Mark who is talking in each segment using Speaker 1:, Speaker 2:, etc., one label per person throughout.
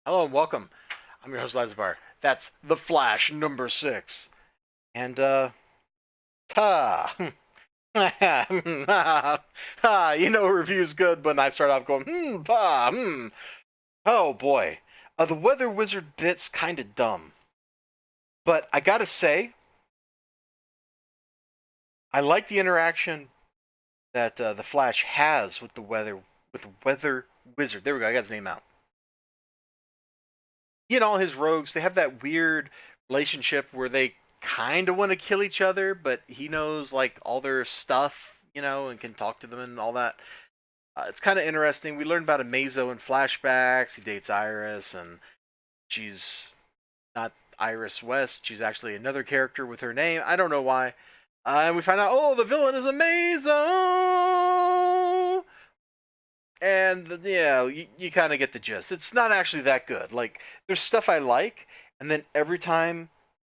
Speaker 1: Hello and welcome. I'm your host, Elizibar. That's The Flash number 6. And, ha, review's good when I start off going, Oh boy. The Weather Wizard bit's kind of dumb. But I gotta say, I like the interaction that The Flash has with the Weather Wizard. There we go, I got his name out. He and all his rogues, they have that weird relationship where they kind of want to kill each other, but he knows like all their stuff, and can talk to them and all that. It's kind of interesting. We learned about Amazo in flashbacks. He dates Iris, and she's not Iris West. She's actually another character with her name. I don't know why. And we find out, oh, the villain is Amazo. And yeah, you kind of get the gist. It's not actually that good. Like, there's stuff I like, and then every time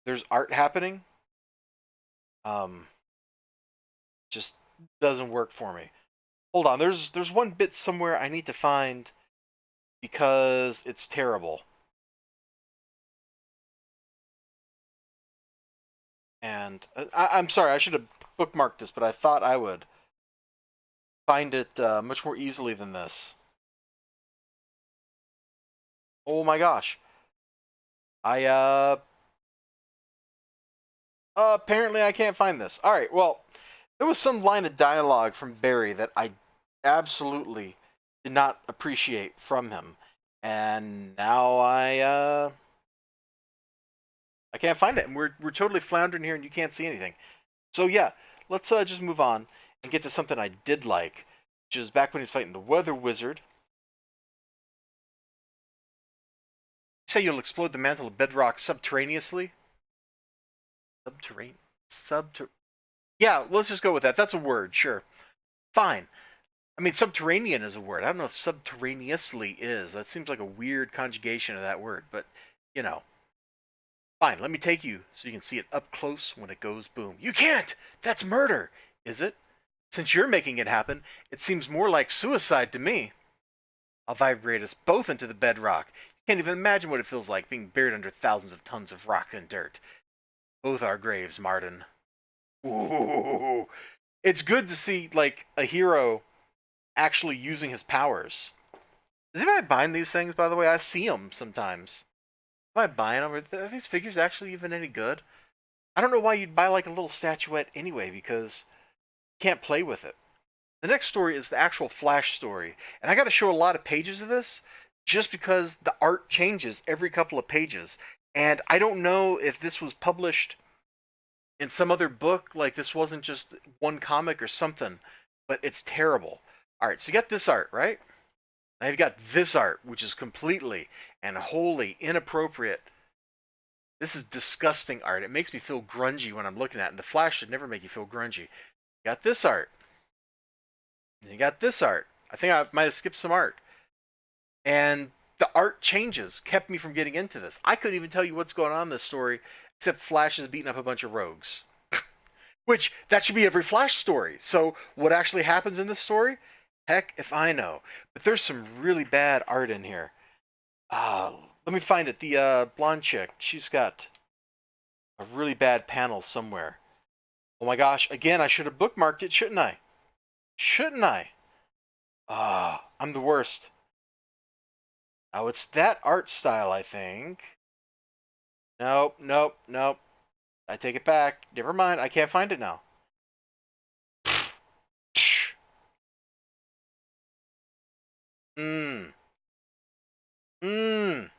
Speaker 1: there's art happening, um, just doesn't work for me. Hold on, there's one bit somewhere I need to find because it's terrible. And I'm sorry, I should have bookmarked this, but I thought I would find it much more easily than this. Oh my gosh, I apparently I can't find this. All right, well, there was some line of dialogue from Barry that I absolutely did not appreciate from him, and now I can't find it, and we're totally floundering here, and you can't see anything. So yeah, let's just move on and get to something I did like, which is back when he's fighting the Weather Wizard. You say you'll explode the mantle of bedrock subterraneously. Subterranean. Subter. Yeah, let's just go with that. That's a word, sure. Fine. I mean, subterranean is a word. I don't know if subterraneously is. That seems like a weird conjugation of that word, but you know. Fine, let me take you so you can see it up close when it goes boom. You can't! That's murder! Is it? Since you're making it happen, it seems more like suicide to me. I'll vibrate us both into the bedrock. You can't even imagine what it feels like being buried under thousands of tons of rock and dirt. Both our graves, Martin. Ooh. It's good to see, like, a hero actually using his powers. Is anybody buying these things, by the way? I see them sometimes. Am I buying them? Are these figures actually even any good? I don't know why you'd buy like a little statuette anyway, because you can't play with it. The next story is the actual Flash story, and I got to show a lot of pages of this just because the art changes every couple of pages. And I don't know if this was published in some other book, like this wasn't just one comic or something, but it's terrible. All right, so you got this art, right? Now you've got this art, which is completely and wholly inappropriate. This is disgusting art. It makes me feel grungy when I'm looking at it, and the Flash should never make you feel grungy. You got this art. And you got this art. I think I might have skipped some art. And the art changes kept me from getting into this. I couldn't even tell you what's going on in this story, except Flash is beating up a bunch of rogues. Which, that should be every Flash story. So, what actually happens in this story? Heck if I know. But there's some really bad art in here. Let me find it. The blonde chick, she's got a really bad panel somewhere. Oh my gosh, again, I should have bookmarked it, shouldn't I? Shouldn't I? I'm the worst. Oh, it's that art style, I think. Nope, nope, nope. I take it back. Never mind, I can't find it now. Mmm. Mmm.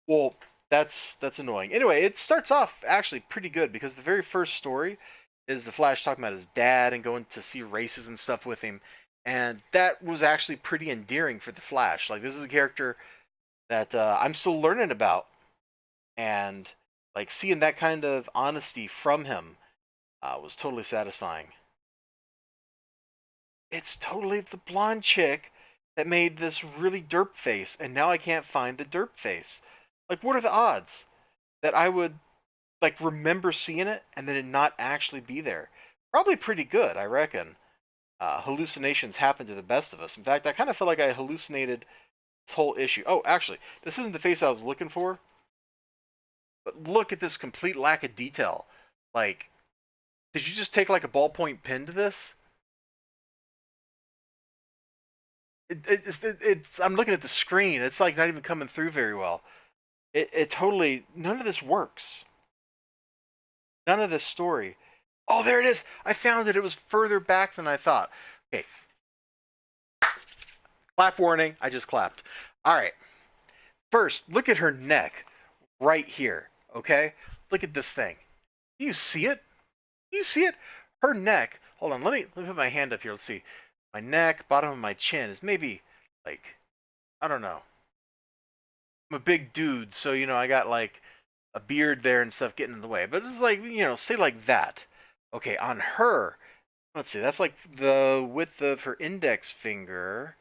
Speaker 1: Well, that's annoying. Anyway, it starts off actually pretty good because the very first story is the Flash talking about his dad and going to see races and stuff with him, and that was actually pretty endearing for the Flash. Like, this is a character that I'm still learning about, and like seeing that kind of honesty from him was totally satisfying. It's totally the blonde chick that made this really derp face, and now I can't find the derp face. Like, what are the odds that I would like remember seeing it and then it not actually be there? Probably pretty good, I reckon. hallucinations happen to the best of us. In fact, I kind of feel like I hallucinated this whole issue. Oh, actually, this isn't the face I was looking for. But look at this complete lack of detail. Like, did you just take like a ballpoint pen to this? It's I'm looking at the screen. It's like not even coming through very well. It totally none of this works. None of this story. Oh, there it is. I found it. It was further back than I thought. Okay. Clap warning. I just clapped. All right. First, look at her neck right here. Okay? Look at this thing. Do you see it? Do you see it? Her neck. Hold on. Let me put my hand up here. Let's see. My neck, bottom of my chin is maybe like I don't know. I'm a big dude, so I got like a beard there and stuff getting in the way. But it's like, say like that. Okay, on her, let's see, that's like the width of her index finger.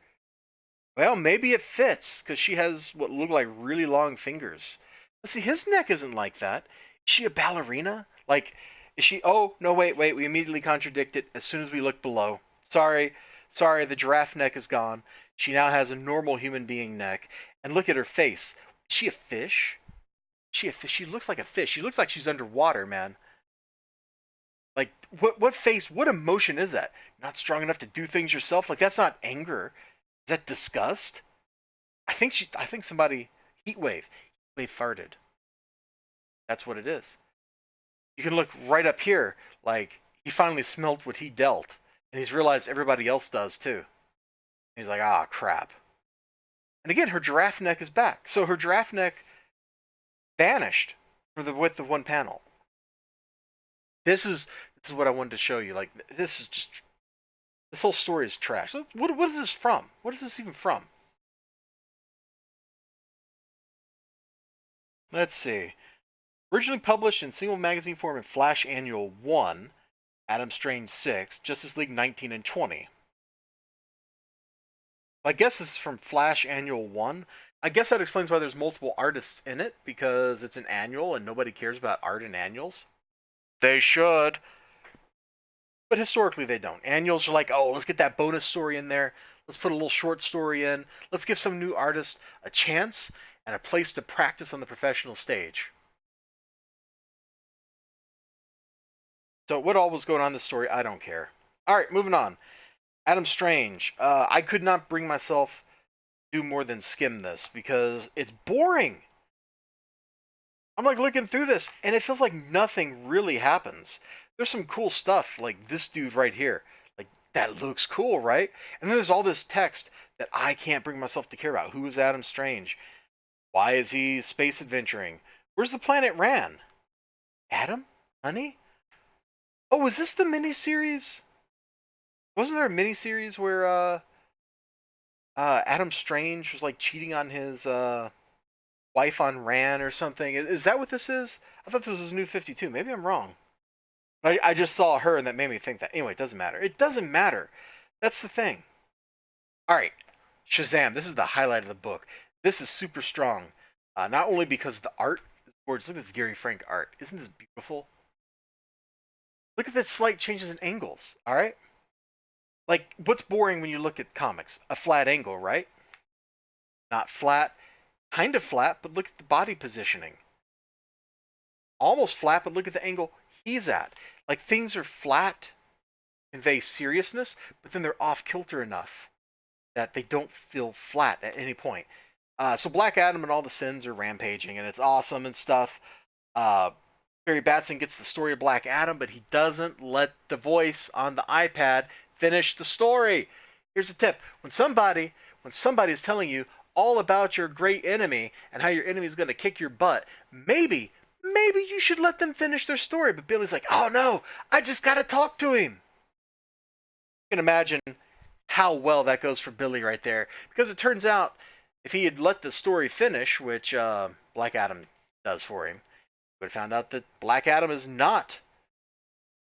Speaker 1: Well, maybe it fits because she has what look like really long fingers. Let's see, his neck isn't like that. Is she a ballerina? Like, is she? Oh, no, wait. We immediately contradict it as soon as we look below. Sorry, the giraffe neck is gone. She now has a normal human being neck. And look at her face. Is she a fish? Is she a fish? She looks like a fish. She looks like she's underwater, man. Like, what face, what emotion is that? Not strong enough to do things yourself? Like, that's not anger. Is that disgust? I think somebody, heat wave farted. That's what it is. You can look right up here, like, he finally smelt what he dealt. And he's realized everybody else does, too. And he's like, ah, crap. And again, her giraffe neck is back. So her giraffe neck vanished for the width of one panel. This is what I wanted to show you. Like, this whole story is trash. What is this from? What is this even from? Let's see. Originally published in single magazine form in Flash Annual 1, Adam Strange 6, Justice League 19 and 20. I guess this is from Flash Annual 1. I guess that explains why there's multiple artists in it, because it's an annual and nobody cares about art in annuals. They should. But historically, they don't. Annuals are like, oh, let's get that bonus story in there. Let's put a little short story in. Let's give some new artists a chance and a place to practice on the professional stage. So what all was going on in this story, I don't care. All right, moving on. Adam Strange. I could not bring myself to do more than skim this because it's boring. I'm like looking through this and it feels like nothing really happens. There's some cool stuff like this dude right here. Like, that looks cool, right? And then there's all this text that I can't bring myself to care about. Who is Adam Strange? Why is he space adventuring? Where's the planet Ran? Adam? Honey? Oh, was this the miniseries? Wasn't there a miniseries where Adam Strange was like cheating on his wife on Ran or something? Is that what this is? I thought this was New 52. Maybe I'm wrong. I just saw her and that made me think that. Anyway, it doesn't matter. It doesn't matter. That's the thing. All right, Shazam. This is the highlight of the book. This is super strong. Not only because the art is gorgeous. Look at this Gary Frank art. Isn't this beautiful? Look at the slight changes in angles. All right. Like, what's boring when you look at comics? A flat angle, right? Not flat. Kind of flat, but look at the body positioning. Almost flat, but look at the angle he's at. Like, things are flat, convey seriousness, but then they're off kilter enough that they don't feel flat at any point. So Black Adam and all the sins are rampaging, and it's awesome and stuff. Barry Batson gets the story of Black Adam, but he doesn't let the voice on the iPad finish the story. Here's a tip: when somebody is telling you all about your great enemy and how your enemy is going to kick your butt, maybe you should let them finish their story. But Billy's like, oh no, I just got to talk to him. You can imagine how well that goes for Billy right there, because it turns out if he had let the story finish, which Black Adam does for him, he would have found out that Black Adam is not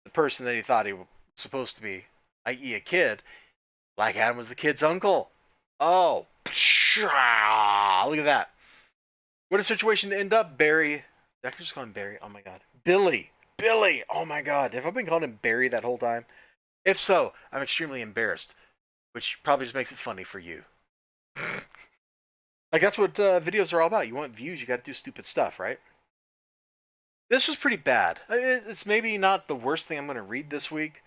Speaker 1: the person that he thought he was supposed to be, i.e. a kid. Black Adam was the kid's uncle. Oh, look at that. What a situation to end up, Barry. Did I just call him Barry? Oh my god. Billy. Oh my god. Have I been calling him Barry that whole time? If so, I'm extremely embarrassed, which probably just makes it funny for you. Like that's what videos are all about. You want views, you got to do stupid stuff, right? This was pretty bad. It's maybe not the worst thing I'm going to read this week,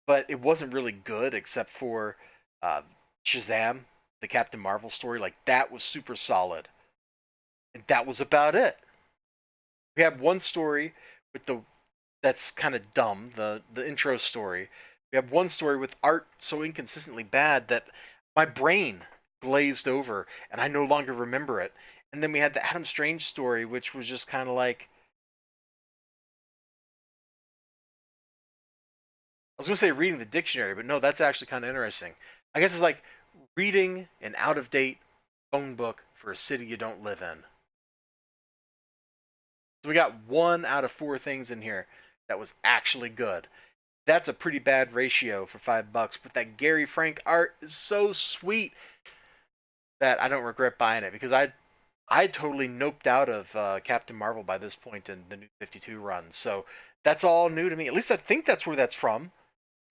Speaker 1: but it wasn't really good except for uh, Shazam, the Captain Marvel story. Like that was super solid, and that was about it. We had one story with the that's kind of dumb, the intro story. We have one story with art so inconsistently bad that my brain glazed over and I no longer remember it. And then we had the Adam Strange story, which was just kind of like I was gonna say reading the dictionary, but no, that's actually kind of interesting. I guess it's like reading an out of date phone book for a city you don't live in. So we got 1 out of 4 things in here that was actually good. That's a pretty bad ratio for $5. But that Gary Frank art is so sweet that I don't regret buying it because I totally noped out of Captain Marvel by this point in the New 52 run. So that's all new to me. At least I think that's where that's from.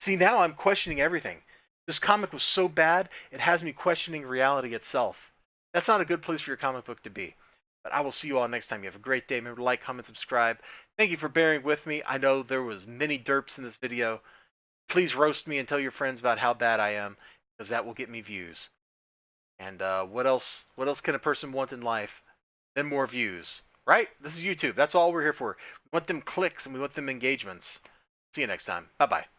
Speaker 1: See, now I'm questioning everything. This comic was so bad, it has me questioning reality itself. That's not a good place for your comic book to be. But I will see you all next time. You have a great day. Remember to like, comment, subscribe. Thank you for bearing with me. I know there was many derps in this video. Please roast me and tell your friends about how bad I am, because that will get me views. And what else? What else can a person want in life than more views? Right? This is YouTube. That's all we're here for. We want them clicks and we want them engagements. See you next time. Bye bye.